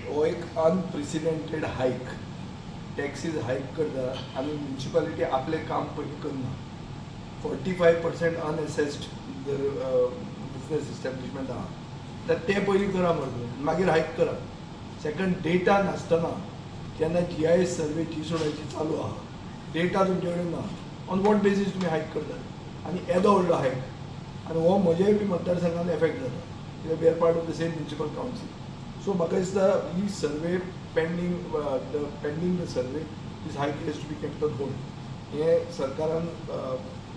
हो एक unprecedented hike taxis hike करता आनी म्युन्सिपालिटी आपलें काम पयलीं करना 45% अनएसेस्ड बिजनेस इस्टॅब्लिशमेंट आहा तर ते पयलीं करा मरे मागीर हाईक करा. सेकंड डेटा नासतना केन्ना GIS सर्वे टी सोडायची चालू आहा डेटा तुमचे कडेन ना ऑन वॉट बेसीस तुमी हाईक करतात आनी येदो व्हडलो हाईक आनी हो म्हज्याय बी मतदारसंघान एफेक्ट जाता कित्याक we are part of the same municipal council. So म्हाका दिसता ही survey pending the survey this hike has to be kept on hold. हे सरकारान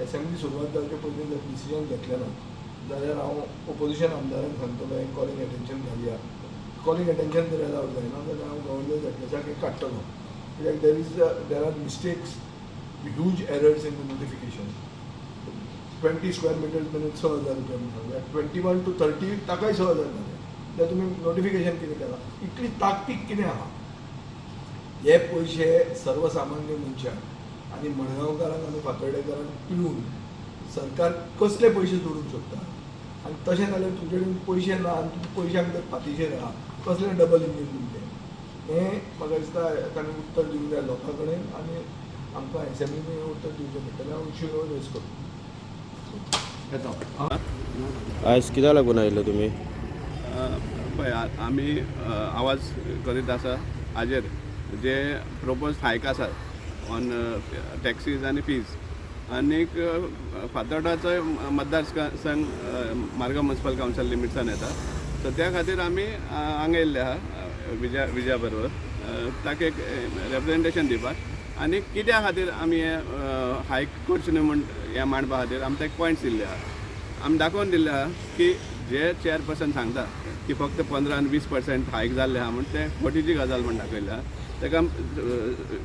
असेंब्ली सुरवात जावचे पयलीं जर डिसिजन घेतलें ना जाल्यार हांव ओपोजिशन आमदारांक सांगतलो हें कॉलिंग एटेन्शन घालया. कॉलिंग एटेन्शन जर अलावड जायना जाल्यार हांव गव्हर्नर एडरेसाक हें काडटलो कित्याक there our mistakes huge errors in the notification. 20 square metres minute 6,000 रुपया म्हणटा 21 to 30 ताकाय 6,000 जाले जाल्यार तुमी नोटिफिकेशन कितें केलां इतली ताकतीक कितें आहा. हे पयशे सर्वसामान्य मनशाक आनी मडगांवकारांक आनी फातर्डेकारांक पिळून सरकार कसले पयशे जोडूंक शकता आनी तशें जाल्यार तुमचे कडेन पयशे ना आनी तुमी पयशांक जर फाटीचेर आहा कसलें डबल इंजीन तुमचें हें म्हाका दिसता ताणें उत्तर दिवंक जाय लोकां कडेन आनी आमकां एसेंब्लीन उत्तर दिवचें पडटलें. हांव इश्यू रेज करतां. आयज कित्याक लागून आयिल्ले तुमी? पळय आमी आवाज करीत आसा हाजेर जे प्रोपोज हायक आसात ऑन टॅक्सीज आनी फीज आनीक फातोर्डाचो मतदारसंघ मारगांव म्युन्सिपल कावन्सील लिमिट्सान येता सो त्या खातीर आमी हांगा येयल्ले आहा विजया बरोबर ताका एक रेप्रेजेंटेशन दिवपाक आनी कित्या खातीर आमी हे हायक करचे न्हय म्हण हें मांडपा खातीर आमकां एक पॉयंट्स दिल्ले आहा. आमी दाखोवन दिल्ले आहा की जे चेअरपर्सन सांगता की फक्त 15 आनी 20% हायक जाल्ले आहा म्हण ते खोटीची गजाल म्हण दाखयल्या. ताका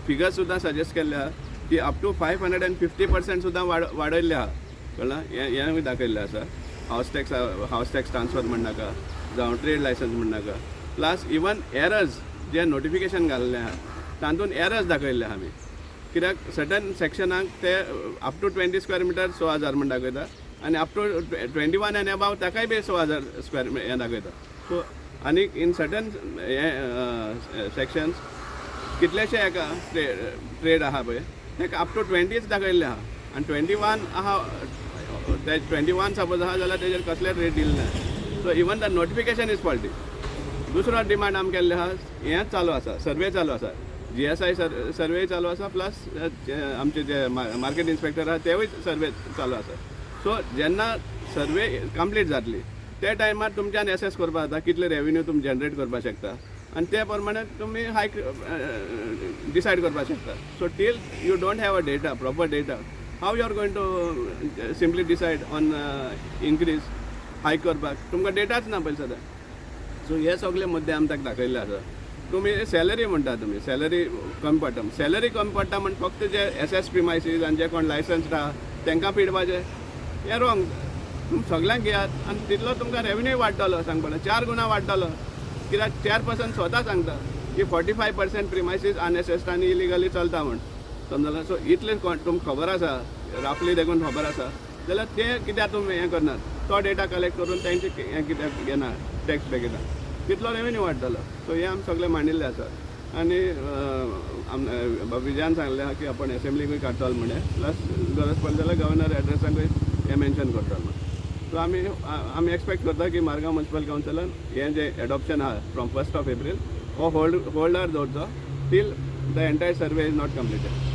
फिगर सुद्दां सजेस्ट केल्ले आहा की अप टू 550% सुद्दां वाडयल्ले आहा कळ्ळां. हें दाखयल्लें आसा. हावस टॅक्स ट्रान्सफर म्हण नाका जावं ट्रेड लायसन्स म्हण नाका प्लस इवन एरर्स जे नोटिफिकेशन घाल्लें आहा तातूंत एरर्स दाखयल्ले आहा आमी कित्याक सर्टन सेक्शनाक ते अप टू 20 स्क्वेअर मिटर 6,000 म्हण दाखयता आनी अप टू 21 एंड अबाव ताकाय बी 6,000 स्क्वेअर हें दाखयता. सो आनी इन सर्टन सेक्शन्स कितलेशे हेका ट्रेड आहा पळय ताका अप टू 20च दाखयल्ले आहा आनी 21 आहा ते 21 सपोज आहा जाल्यार तेजेर कसले रेट दिल्ले ना. So even the notification is faulty. दुसरो डिमांड आमी केल्ले आहा हें चालू आसा सर्वे चालू आसा GSI सर्वे चालू आसा प्लस आमचे जे मार्केट इन्स्पेक्टर आहा तेवूय सर्वे चालू आसा. सो जेन्ना सर्वे कंप्लीट जातली त्या टायमार तुमच्यान एसेस करपा जाता कितले रेवेन्यू तुमी जनरेट करपाक शकता आनी त्या प्रमाणे तुमी हायक डिसायड करपाक शकता. So till you don't have a data proper data how you are going to simply decide on increase हायक करपाक तुमकां डेटाच ना पळय सद्या. सो हे सगळे मुद्दे आमी ताका दाखयल्ले आसा. तुमी सॅलरी म्हणटा तुमी सॅलरी कमी पडटा म्हण फक्त जे SS प्रिमायसीस आनी जे कोण लायसन्स आहा तांकां पिडपाचें हें रॉंग. तुमी सगळ्यांक घेयात आनी तितलो तुमकां रेवेन्यू वाडटलो सांगपा 4 गुणा वाडटलो कित्याक चेअरपर्सन स्वता सांगता की 45% प्रिमायसीस अनएसेस्ड आनी इलिगली चलता म्हण समजलें. सो इतलें तुमकां खबर आसा राफली देखून खबर आसा जाल्यार ते कित्याक तुमी हें करनात तो डेटा कलेक्ट करून तेंचे हें कित्याक घेना टॅक्स पे घेता तितलो रेवेन्यू वाडटलो. सो हें आमी सगळें मांडिल्लें आसा आनी विजयान सांगलें आहा की आपण एसेंब्लीकूय काडटलो म्हणे प्लस गरज पडली जाल्यार गव्हर्नर एड्रेसाकूय हें मेन्शन करतलो म्हण. सो आमी एक्सपेक्ट करता की मारगांव म्युन्सिपल कावन्सिलान हें जें एडॉप्शन आहा फ्रॉम 1st ऑफ एप्रील हो होल्डार दवरचो till the entire survey is not completed.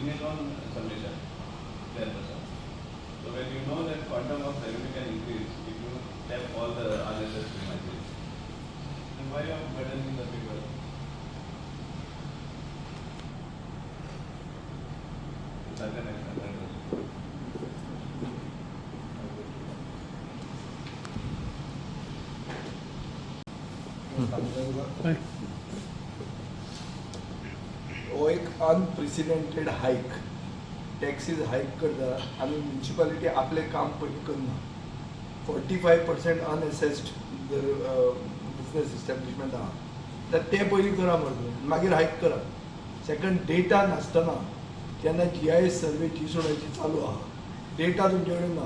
in his own submission, chairperson. So when you know that quantum of revenue can increase if you have all the unnecessary premises, then why are you burdening the people? To such an extent, that was- हो एक unprecedented हायक taxis हायक करता आनी municipality आपलें काम पयलीं करना 45% अनएसेस्ड जर बिजनेस इस्टॅब्लिशमेंट आहा तर ते पयलीं करा मरे मागीर हायक करा. सेकंड डेटा नासतना केन्ना GIS सर्वे सोडायची चालू आहा डेटा तुमचे कडेन ना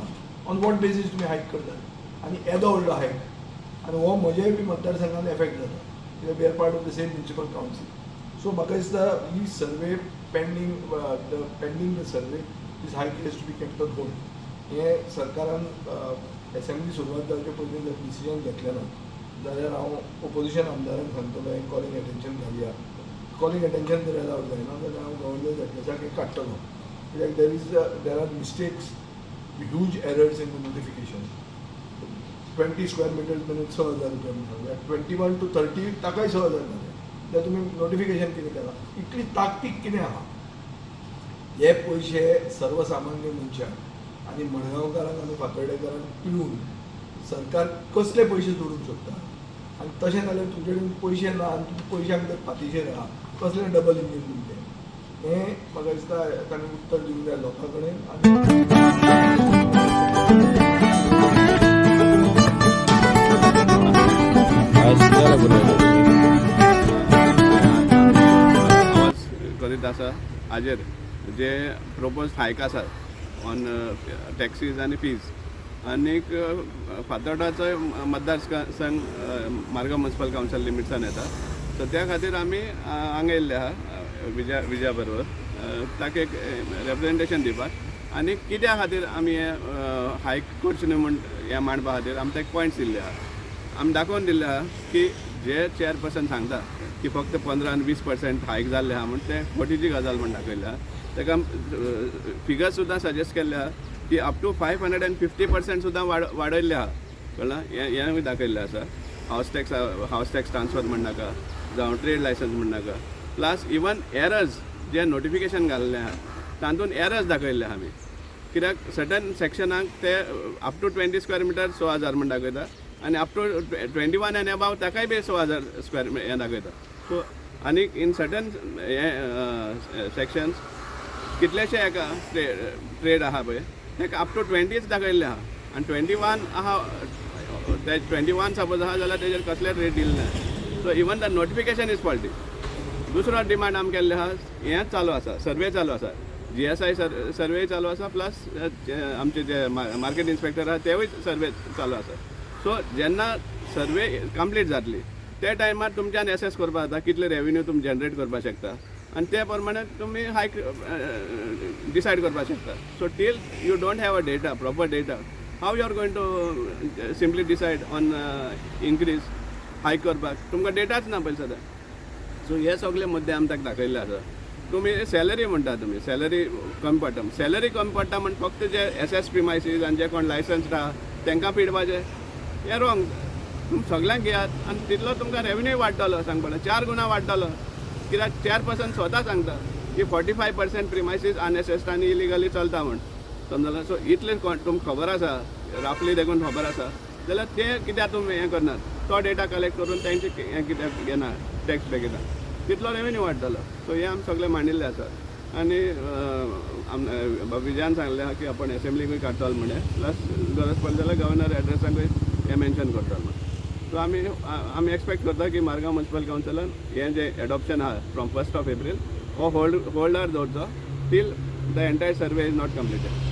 ऑन वॉट बेसीस तुमी हायक करता आनी येदो व्हडलो हायक आनी हो म्हज्याय बी मतदारसंघान एफेक्ट जाता कित्याक we are part of the same municipal council. So म्हाका दिसता ही survey pending the survey this हायक has to be kept on hold. हें सरकारान एसेंब्ली सुरवात जावचे पयलीं जर डिसिजन घेतलें ना जाल्यार हांव ओपोजिशन आमदारांक सांगतलो हें कॉलिंग एटेन्शन घालया. कॉलिंग एटेन्शन जर अलावड जायना जाल्यार हांव गव्हर्नर एडरेसाक हें काडटलो कित्याक there our mistakes huge errors in the notification. 20 square metres minute 6,000 रुपया म्हणून 21 to 30 ताकाय 6,000 जाले जाल्यार तुमी नोटिफिकेशन कितें केलां इतली ताकतीक कितें आहा. हे पयशे सर्वसामान्य मनशाक आनी मडगांवकारांक आनी फातर्डेकारांक पिळून सरकार कसले पयशे जोडूंक सोदता आनी तशें जाल्यार तुजे कडेन पयशे ना आनी तुजे पयशांक जर फाटीचेर आहा कसलें डबल इंजीन तुमचें हें म्हाका दिसता ताणें उत्तर दिवंक जाय लोकां कडेन. आज कित्याक लागून आयले तुमी? आवाज करीत आसा हाजेर जे प्रोपोज हायक आसा ऑन टॅक्सीज आनी फीज आनीक फातोर्डाचो मतदारसंघ मारगांव म्युन्सिपल कावन्सिल लिमिट्सान येता. सो त्या खातीर आमी हांगा येयल्ले आहा विजया बरोबर ताका एक रेप्रेजेंटेशन दिवपाक आनी कित्या खातीर आमी हे हायक करचे न्हय म्हण हें मांडपा खातीर आमकां एक पॉयंट्स दिल्ले आहा. आमी दाखोवन दिल्ले आहा की जे चेअरपर्सन सांगता की फक्त 15 आनी 20% हायक जाल्ले आहा म्हण ते खोटीची गजाल म्हण दाखयल्ले आहा. ताका फिगर्स सुद्दां सजेस्ट केल्ले आहा की अप टू 550% सुद्दां वाडयल्ले आहा कळ्ळां. हें दाखयल्लें आसा. हावस टॅक्स ट्रान्सफर म्हण नाका जावं ट्रेड लायसन्स म्हण नाका प्लस इवन एरर्स जे नोटिफिकेशन घाल्लें आहा तातूंत एरर्स दाखयल्ले आहा आमी कित्याक सर्टन सेक्शनाक ते अप टू 20 स्क्वेअर मिटर 6,000 म्हण दाखयता आनी अप टू 21 एन अबाव ताकाय बी 6,000 स्क्वेअर हें दाखयता. सो आनी इन सर्टन सेक्शन्स कितलेशे हेका ट्रेड आहा पळय ताका अप टू 20च दाखयल्ले आहा आनी 21 आहा ते 21 सपोज आहा जाल्यार तेजेर कसले रेट दिल्ले ना. So even the notification is faulty. दुसरो डिमांड आमी केल्ले आहा हें चालू आसा सर्वे चालू आसा GSI सर्वे चालू आसा प्लस आमचे जे मार्केट इन्स्पेक्टर आहा तेवूय सर्वे चालू आसा. सो जेन्ना सर्वे कंप्लीट जातली त्या टायमार तुमच्यान एसेस करपा जाता कितले रेवेन्यू तुमी जनरेट करपाक शकता आनी त्या प्रमाणे तुमी हायक डिसायड करपाक शकता. So till you don't have a data proper data how you are going to simply decide on increase हायक करपाक तुमकां डेटाच ना पळय सद्या. सो हे सगळे मुद्दे आमी ताका दाखयल्ले आसा. तुमी सॅलरी म्हणटा तुमी सॅलरी कमी पडटा सॅलरी कमी पडटा म्हण फक्त जे SS प्रिमायसीस आनी जे कोण लायसन्स्ड आहा तांकां पिडपाचें हें रॉंग. तुमी सगळ्यांक घेयात आनी तितलो तुमकां रेवेन्यू वाडटलो सांगपा 4 गुणा वाडटलो कित्याक चेअरपर्सन स्वता सांगता की 45% प्रिमायसीस अनएसेस्ड आनी इलिगली चलता म्हण समजला. सो इतलें तुमकां खबर आसा राफली देखून खबर आसा जाल्यार ते कित्याक तुमी हें करनात तो डेटा कलेक्ट करून तेंचे हें कित्याक घेना टॅक्स पे घेता तितलो रेवेन्यू वाडटलो. सो हें आमी सगळें मांडिल्लें आसा आनी विजयान सांगलें आहा की आपण एसेंब्लीकूय काडटलो म्हणे प्लस गरज पडली जाल्यार गव्हर्नर एड्रेसाकूय हें मेन्शन करतलो म्हण. सो आमी एक्सपेक्ट करता की मारगांव म्युन्सिपल कावन्सिलान हें जे एडॉप्शन आहा फ्रॉम 1st of April हो होल्डार दवरचो till the entire survey is not completed.